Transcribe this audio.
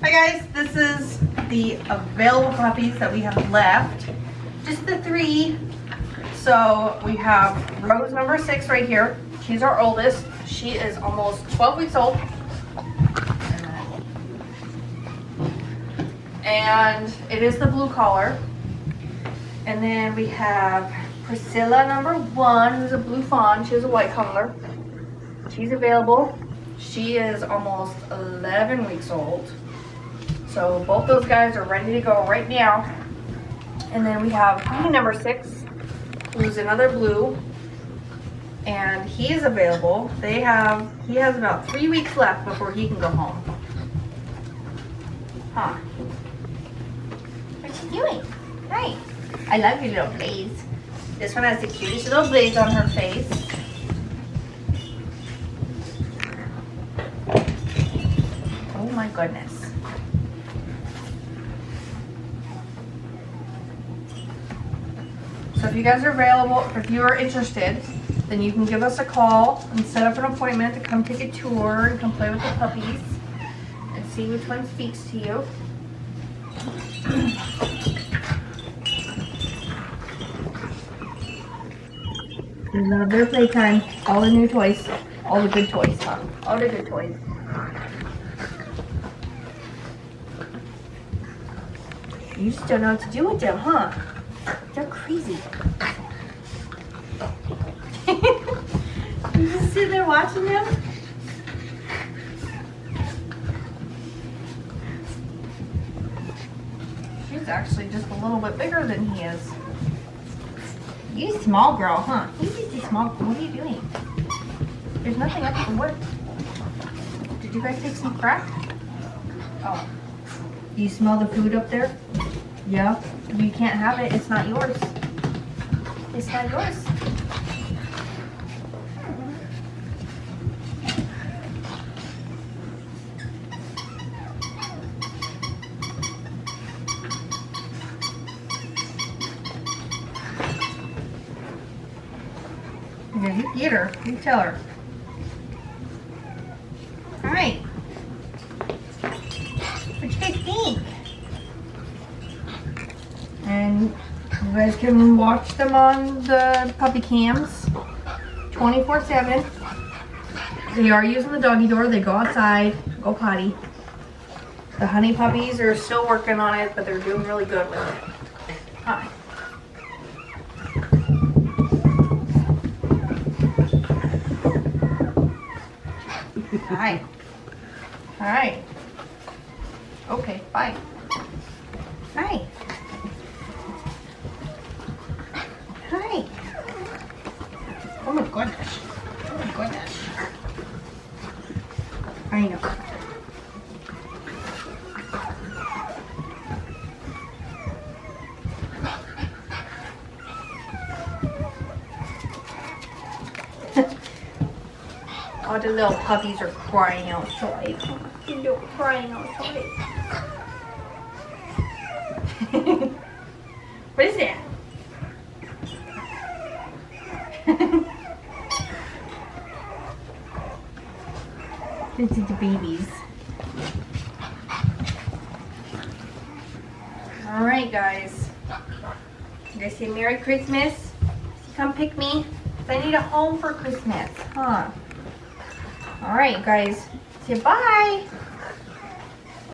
Hi guys, this is the available puppies that we have left. Just the 3. So we have Rose number 6 right here. She's our oldest. She is almost 12 weeks old. And it is the blue collar. And then we have Priscilla number 1, who's a blue fawn. She has a white collar. She's available. She is almost 11 weeks old. So both those guys are ready to go right now. And then we have puppy number 6, who's another blue. And he is available. He has about 3 weeks left before he can go home. Huh. What's she doing? Hi. I love your little blaze. This one has the cutest little blaze on her face. Oh my goodness. So if you guys are available, if you are interested, then you can give us a call and set up an appointment to come take a tour and come play with the puppies and see which one speaks to you. They love their playtime. All the new toys. All the good toys, huh? All the good toys. You just don't know what to do with them, huh? They're crazy. You just sit there watching them? She's actually just a little bit bigger than he is. You're a small girl, huh? You're just a small girl. What are you doing? There's nothing up to work. Did you guys take some crack? Oh. Do you smell the food up there? Yeah. You can't have it. It's not yours. It's not yours. Yeah, you get her. You tell her. All right. What you guys think? And you guys can watch them on the puppy cams 24/7. They are using the doggy door. They go outside, go potty. The honey puppies are still working on it, but they're doing really good with it. Hi. Hi. All right. Okay, bye. Hi. Hi. Oh my goodness. Oh my goodness. I know. All the little puppies are crying outside. They're crying outside. What is that? This is the babies. Alright guys. You guys say Merry Christmas? Come pick me. I need a home for Christmas. Huh? Alright guys. Say bye.